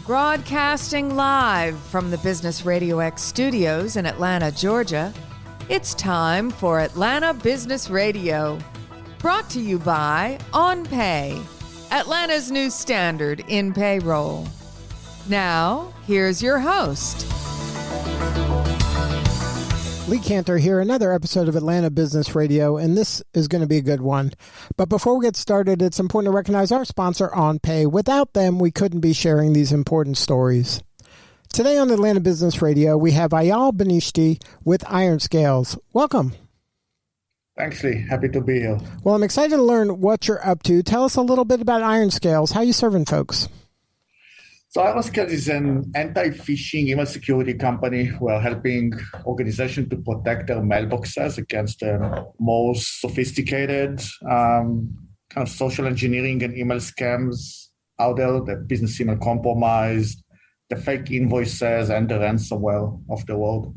Broadcasting live from the Business RadioX studios in Atlanta, Georgia, it's time for Atlanta Business Radio. Brought to you by OnPay, Atlanta's new standard in payroll. Now, here's your host. Lee Cantor here, another episode of Atlanta Business Radio, and this is going to be a good one. But before we get started, it's important to recognize our sponsor, OnPay. Without them, we couldn't be sharing these important stories. Today on Atlanta Business Radio, we have Eyal Benishti with IRONSCALES. Welcome. Thanks, Lee. Happy to be here. Well, I'm excited to learn what you're up to. Tell us a little bit about IRONSCALES. How are you serving folks? So IRONSCALES is an anti-phishing email security company. We're helping organizations to protect their mailboxes against the most sophisticated kind of social engineering and email scams out there, the business email compromise, the fake invoices, and the ransomware of the world.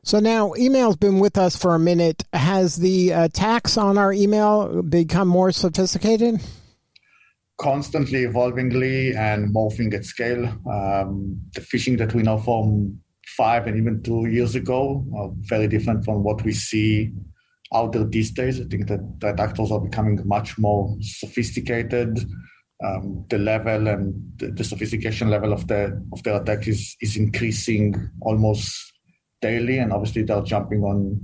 So now email's been with us for a minute. Has the attacks on our email become more sophisticated? Constantly evolvingly and morphing at scale. The phishing that we know from 5 and even 2 years ago are very different from what we see out there these days. I think that threat actors are becoming much more sophisticated. The level and the sophistication level of their attack is increasing almost daily, and obviously they're jumping on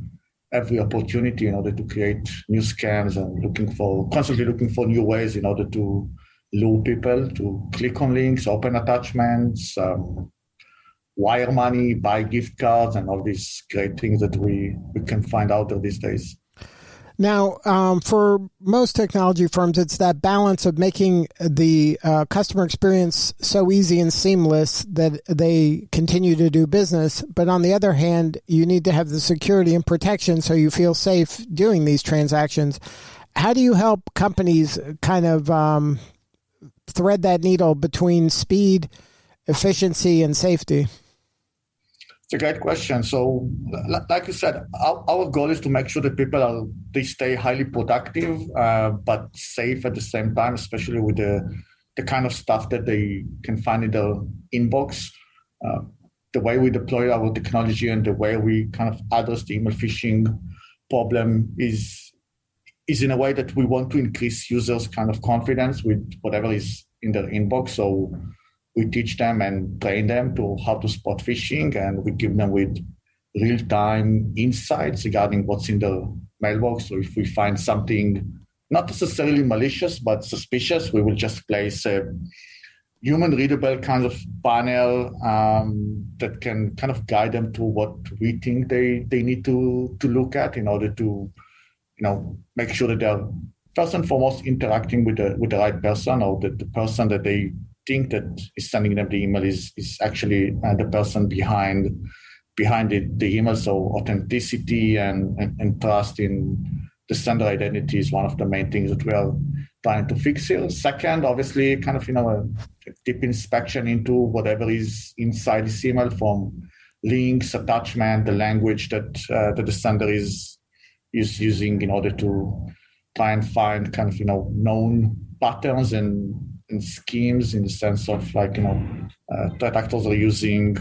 every opportunity in order to create new scams and constantly looking for new ways in order to lure people to click on links, open attachments, wire money, buy gift cards, and all these great things that we can find out there these days. Now, for most technology firms, it's that balance of making the customer experience so easy and seamless that they continue to do business. But on the other hand, you need to have the security and protection so you feel safe doing these transactions. How do you help companies kind of thread that needle between speed, efficiency, and safety? It's a great question. So, like you said, our goal is to make sure that they stay highly productive, but safe at the same time, especially with the kind of stuff that they can find in their inbox. The way we deploy our technology and the way we kind of address the email phishing problem is in a way that we want to increase users' kind of confidence with whatever is in their inbox. So we teach them and train them to how to spot phishing, and we give them with real-time insights regarding what's in their mailbox. So if we find something not necessarily malicious but suspicious, we will just place a human-readable kind of panel that can kind of guide them to what we think they need to look at in order to make sure that they're first and foremost interacting with the right person, or that the person that they think that is sending them the email is actually the person behind the email. So authenticity and trust in the sender identity is one of the main things that we are trying to fix here. Second, obviously, kind of a deep inspection into whatever is inside this email, from links, attachment, the language that the sender is using in order to try and find kind of known patterns and schemes, in the sense of threat actors are using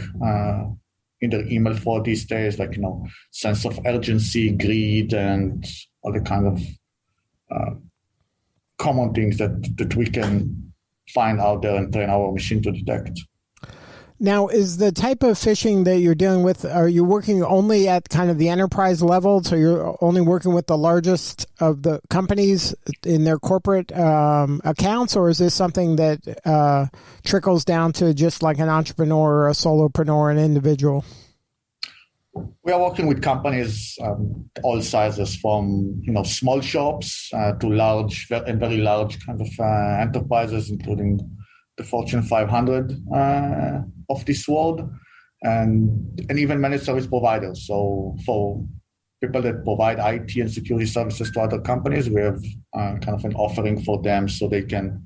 in their email for these days, sense of urgency, greed, and all the kind of common things that we can find out there and train our machine to detect. Now, is the type of phishing that you're dealing with, are you working only at kind of the enterprise level? So you're only working with the largest of the companies in their corporate accounts, or is this something that trickles down to just like an entrepreneur or a solopreneur, an individual? We are working with companies all sizes, from small shops to large and very large kind of enterprises, including the Fortune 500 of this world, and even managed service providers. So for people that provide IT and security services to other companies, we have kind of an offering for them so they can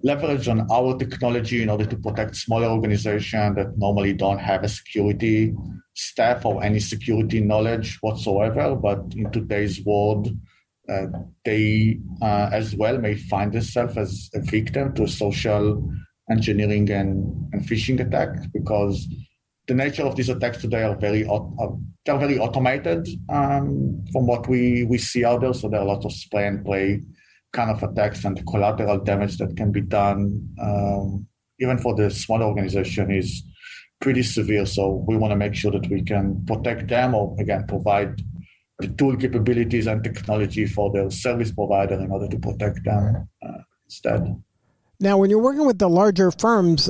leverage on our technology in order to protect smaller organizations that normally don't have a security staff or any security knowledge whatsoever. But in today's world, they as well may find themselves as a victim to a social engineering and phishing attacks, because the nature of these attacks today are very automated from what we see out there. So there are a lot of spray and pray kind of attacks, and the collateral damage that can be done, even for the smaller organization, is pretty severe. So we want to make sure that we can protect them, or again, provide the tool capabilities and technology for their service provider in order to protect them instead. Now, when you're working with the larger firms,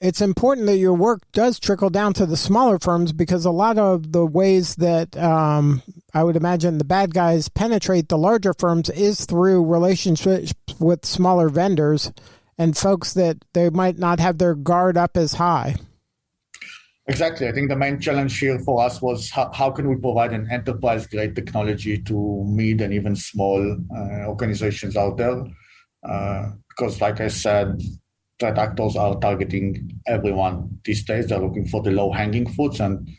it's important that your work does trickle down to the smaller firms, because a lot of the ways that I would imagine the bad guys penetrate the larger firms is through relationships with smaller vendors and folks that they might not have their guard up as high. Exactly. I think the main challenge here for us was how can we provide an enterprise-grade technology to mid and even small organizations out there? Because like I said, threat actors are targeting everyone these days. They're looking for the low-hanging fruits, and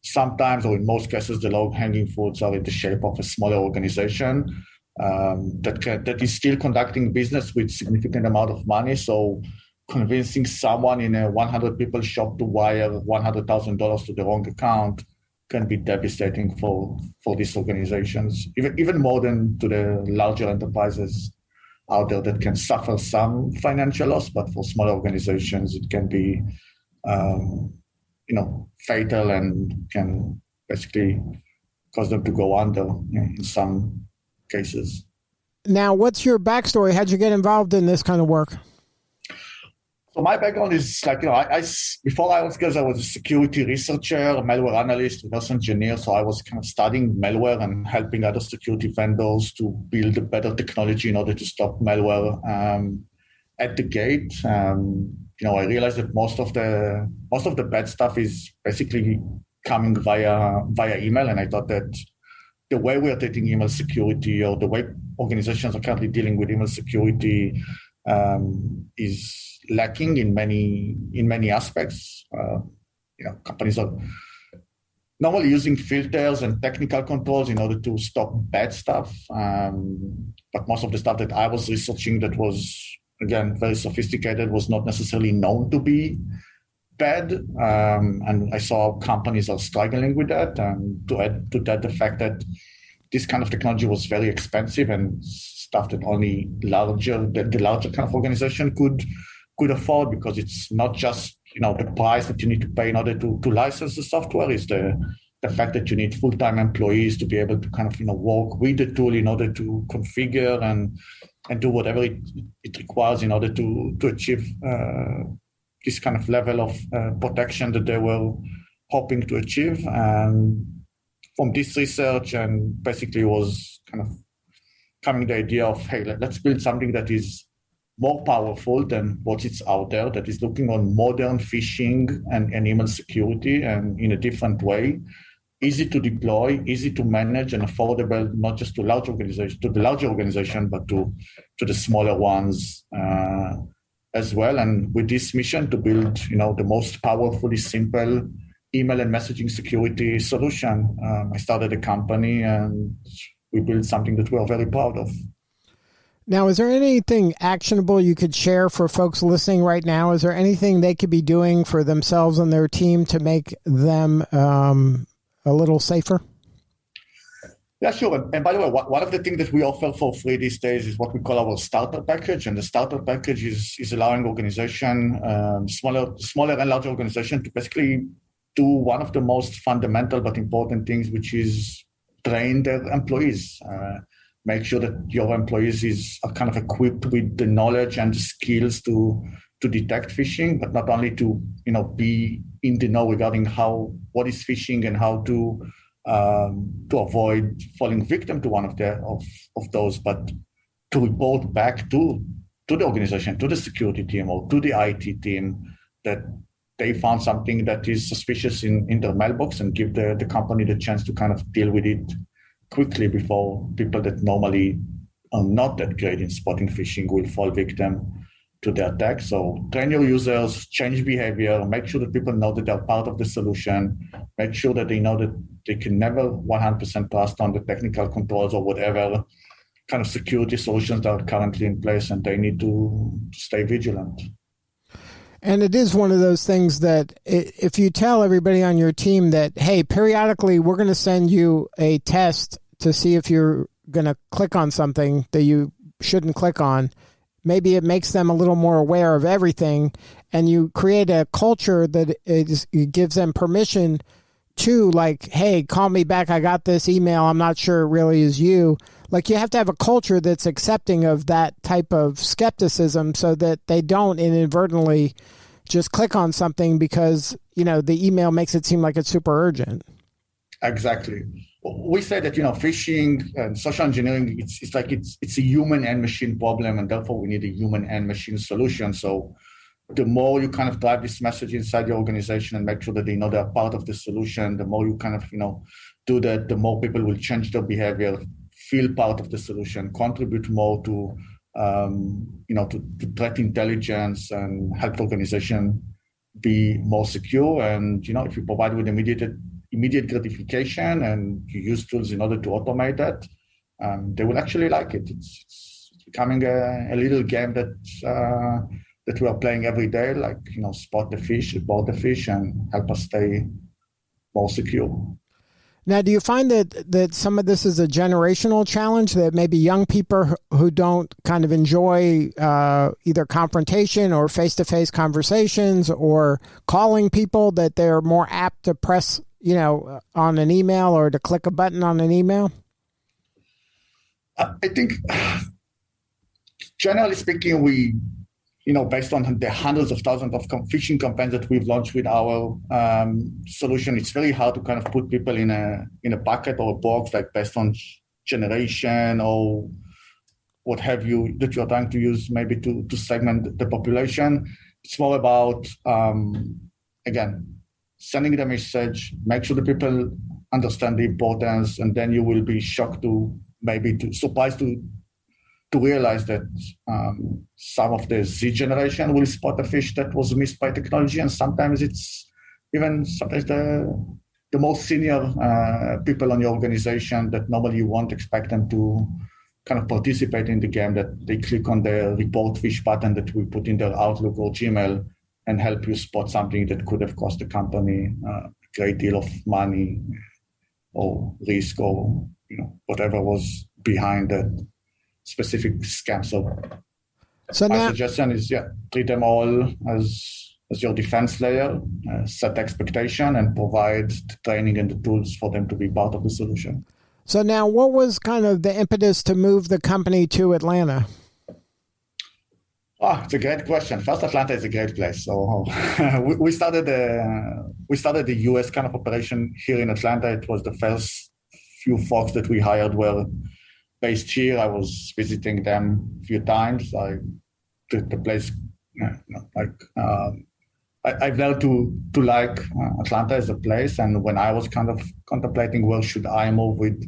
sometimes, or in most cases, the low-hanging fruits are in the shape of a smaller organization that is still conducting business with significant amount of money. So convincing someone in a 100 people shop to wire $100,000 to the wrong account can be devastating for these organizations, even more than to the larger enterprises out there that can suffer some financial loss. But for smaller organizations, it can be fatal and can basically cause them to go under in some cases. Now, what's your backstory? How'd you get involved in this kind of work? So my background is like, before IRONSCALES, I was a security researcher, malware analyst, reverse engineer. So I was kind of studying malware and helping other security vendors to build a better technology in order to stop malware at the gate. I realized that most of the bad stuff is basically coming via email, and I thought that the way we are treating email security, or the way organizations are currently dealing with email security, is lacking in many aspects. Companies are normally using filters and technical controls in order to stop bad stuff. But most of the stuff that I was researching that was, again, very sophisticated was not necessarily known to be bad. And I saw companies are struggling with that. And to add to that, the fact that this kind of technology was very expensive and stuff that only the larger kind of organization could afford, because it's not just the price that you need to pay in order to license the software. Is the fact that you need full-time employees to be able to kind of work with the tool in order to configure and do whatever it requires in order to achieve this kind of level of protection that they were hoping to achieve. And from this research, and basically was kind of coming the idea of, hey, let's build something that is more powerful than what is out there, that is looking on modern phishing and email security, and in a different way, easy to deploy, easy to manage, and affordable, not just to the larger organization, but to the smaller ones as well. And with this mission to build, the most powerfully simple email and messaging security solution, I started a company, and we built something that we are very proud of. Now, is there anything actionable you could share for folks listening right now? Is there anything they could be doing for themselves and their team to make them a little safer? Yeah, sure. And by the way, one of the things that we offer for free these days is what we call our starter package. And the starter package is allowing organization, smaller and larger organization, to basically do one of the most fundamental but important things, which is train their employees. Make sure that your employees are kind of equipped with the knowledge and the skills to detect phishing, but not only to be in the know regarding what is phishing and how to avoid falling victim to one of those, but to report back to the organization, to the security team or to the IT team, that they found something that is suspicious in their mailbox, and give the company the chance to kind of deal with it quickly before people that normally are not that great in spotting phishing will fall victim to the attack. So train your users, change behavior, make sure that people know that they're part of the solution, make sure that they know that they can never 100% trust on the technical controls or whatever kind of security solutions that are currently in place, and they need to stay vigilant. And it is one of those things that if you tell everybody on your team that, hey, periodically we're going to send you a test to see if you're going to click on something that you shouldn't click on, maybe it makes them a little more aware of everything, and you create a culture that it gives them permission to, like, hey, call me back. I got this email. I'm not sure it really is you. Like, you have to have a culture that's accepting of that type of skepticism so that they don't inadvertently just click on something because, the email makes it seem like it's super urgent. Exactly. We say that, phishing and social engineering, it's a human and machine problem, and therefore we need a human and machine solution. So the more you kind of drive this message inside your organization and make sure that they know they're part of the solution, the more you kind of, do that, the more people will change their behavior, feel part of the solution, contribute more to threat intelligence, and help the organization be more secure. And, if you provide with immediate gratification and you use tools in order to automate that, they will actually like it. It's becoming a little game that we are playing every day, like, spot the fish, report the fish, and help us stay more secure. Now, do you find that some of this is a generational challenge, that maybe young people who don't kind of enjoy either confrontation or face-to-face conversations or calling people, that they're more apt to press, on an email or to click a button on an email? I think, generally speaking, we, based on the hundreds of thousands of phishing campaigns that we've launched with our solution, it's very hard to kind of put people in a bucket or a box, like based on generation or what have you, that you're trying to use maybe to segment the population. It's more about, again, sending the message, make sure the people understand the importance, and then you will be shocked surprised to realize that some of the Z generation will spot a fish that was missed by technology, and sometimes it's even the most senior people on your organization that normally you won't expect them to kind of participate in the game, that they click on the report fish button that we put in their Outlook or Gmail and help you spot something that could have cost the company a great deal of money or risk, or whatever was behind that specific scam. So my suggestion is, treat them all as your defense layer, set expectation, and provide the training and the tools for them to be part of the solution. So now, what was kind of the impetus to move the company to Atlanta? It's a great question. First, Atlanta is a great place. So we started the US kind of operation here in Atlanta. It was the first few folks that we hired were based here. I was visiting them a few times. The place, I've learned to like Atlanta as a place. And when I was kind of contemplating where should I move with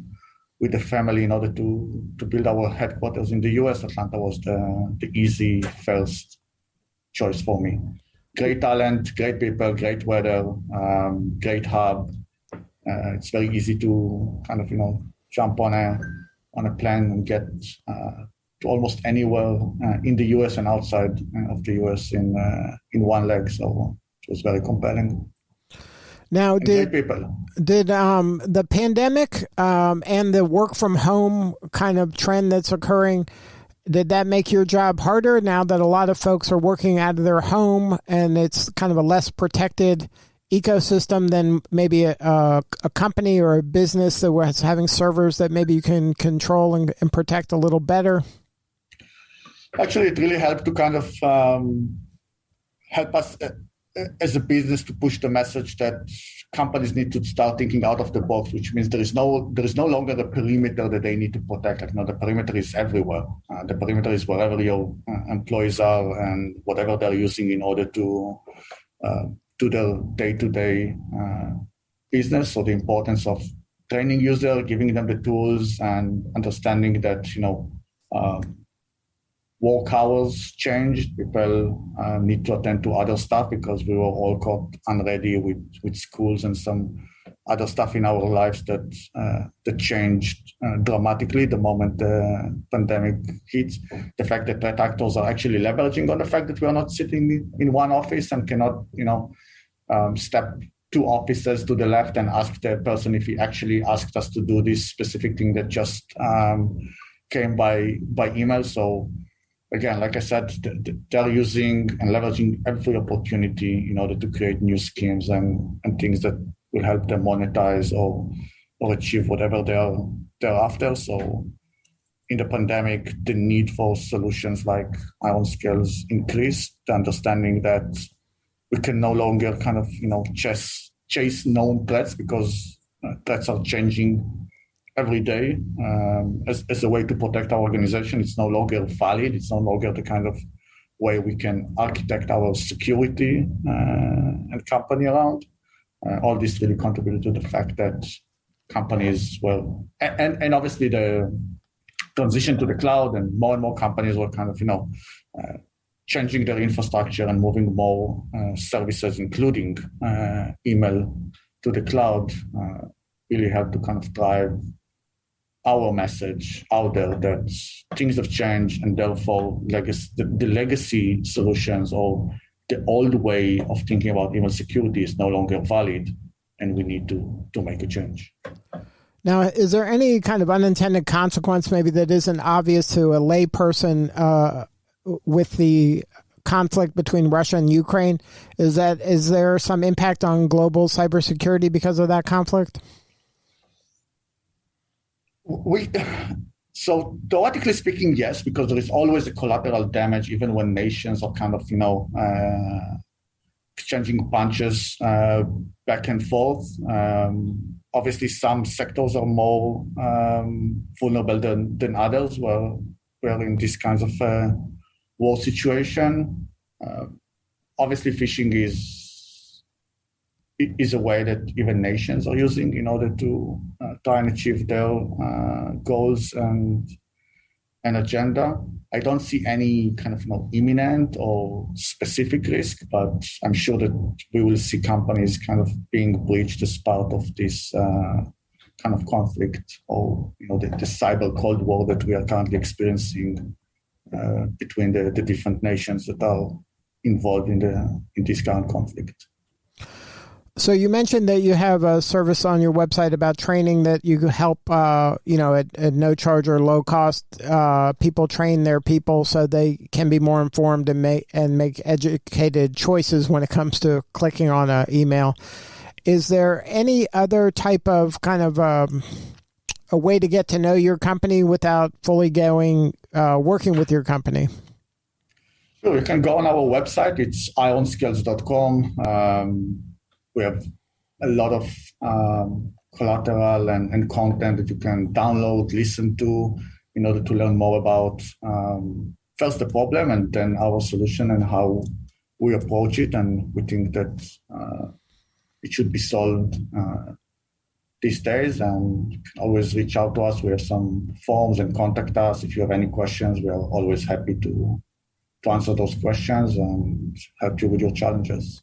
the family in order to build our headquarters in the US, Atlanta was the easy first choice for me. Great talent, great people, great weather, great hub. It's very easy to kind of, jump on a plane and get to almost anywhere in the US and outside of the US in one leg. So it was very compelling. Now, did the pandemic and the work from home kind of trend that's occurring, did that make your job harder now that a lot of folks are working out of their home and it's kind of a less protected ecosystem than maybe a company or a business that was having servers that maybe you can control and protect a little better? Actually, it really helped to kind of help us as a business to push the message that companies need to start thinking out of the box, which means there is no longer a perimeter that they need to protect. The perimeter is everywhere. The perimeter is wherever your employees are and whatever they're using in order to do their day-to-day business. So the importance of training users, giving them the tools, and understanding that work hours changed. People need to attend to other stuff because we were all caught unready with schools and some other stuff in our lives that changed dramatically the moment the pandemic hits. The fact that threat actors are actually leveraging on the fact that we are not sitting in one office and cannot, step 2 offices to the left and ask the person if he actually asked us to do this specific thing that just came by email. So again, like I said, they're using and leveraging every opportunity in order to create new schemes and things that will help them monetize or achieve whatever they're after. So in the pandemic, the need for solutions like IRONSCALES increased, the understanding that we can no longer kind of, chase known threats because threats are changing every day. As a way to protect our organization, it's no longer valid. It's no longer the kind of way we can architect our security and company around. All this really contributed to the fact that companies and obviously the transition to the cloud, and more companies were kind of, changing their infrastructure and moving more services, including email, to the cloud, really helped to kind of drive our message out there that things have changed, and therefore the legacy solutions or the old way of thinking about email security is no longer valid, and we need to make a change. Now, is there any kind of unintended consequence maybe that isn't obvious to a layperson with the conflict between Russia and Ukraine? Is there some impact on global cybersecurity because of that conflict? So theoretically speaking, yes, because there is always a collateral damage, even when nations are kind of, exchanging punches back and forth. Obviously, some sectors are more vulnerable than others. We're in this kinds of war situation. Obviously, phishing is a way that even nations are using in order to try and achieve their goals and agenda. I don't see any kind of imminent or specific risk, but I'm sure that we will see companies kind of being breached as part of this kind of conflict, or the cyber cold war that we are currently experiencing between the different nations that are involved in this current conflict. So you mentioned that you have a service on your website about training that you help, at no charge or low cost, people train their people so they can be more informed and make educated choices when it comes to clicking on an email. Is there any other type of kind of a way to get to know your company without fully working with your company? Sure, you can go on our website. It's ironscales.com. We have a lot of collateral and content that you can download, listen to, in order to learn more about first the problem and then our solution and how we approach it. And we think that it should be solved these days. And you can always reach out to us. We have some forms, and contact us if you have any questions. We are always happy to answer those questions and help you with your challenges.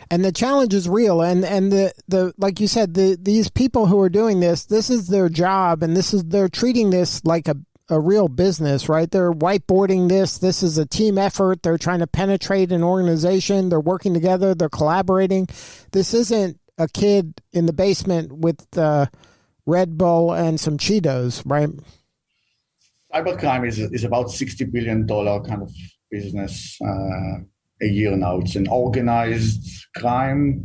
And the challenge is real. And the like you said, these people who are doing this is their job, and they're treating this like a real business, right? They're whiteboarding this. This is a team effort. They're trying to penetrate an organization. They're working together. They're collaborating. This isn't a kid in the basement with Red Bull and some Cheetos, right? Cybercrime is about $60 billion kind of business a year now. It's an organized crime.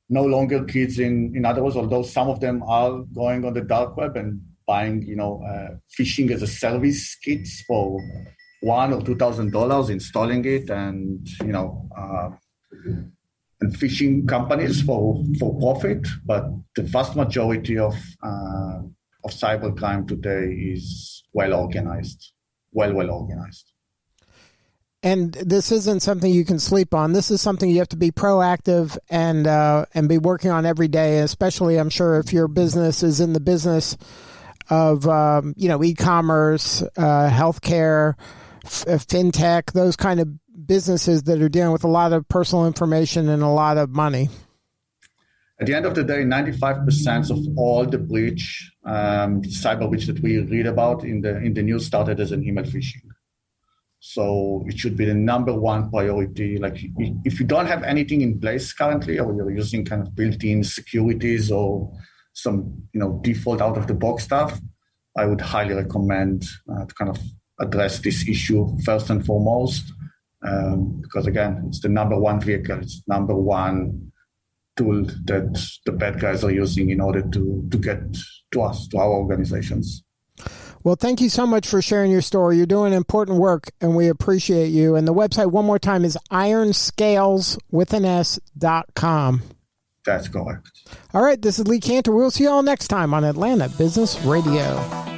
No longer kids in other words, although some of them are going on the dark web and buying, phishing as a service kits for $1,000 or $2,000, installing it, and and phishing companies for profit. But the vast majority of cybercrime today is well organized. And this isn't something you can sleep on. This is something you have to be proactive and be working on every day. Especially, I'm sure, if your business is in the business of e-commerce, healthcare, fintech, those kind of businesses that are dealing with a lot of personal information and a lot of money. At the end of the day, 95% of all the cyber breach that we read about in the news started as an email phishing. So it should be the number one priority. Like if you don't have anything in place currently, or you're using kind of built-in securities or some default out-of-the-box stuff, I would highly recommend to kind of address this issue first and foremost, because again, it's the number one vehicle, it's number one tool that the bad guys are using in order to get to us, to our organizations. Well, thank you so much for sharing your story. You're doing important work, and we appreciate you. And the website, one more time, is IRONSCALES.com. That's correct. All right, this is Lee Cantor. We'll see you all next time on Atlanta Business Radio.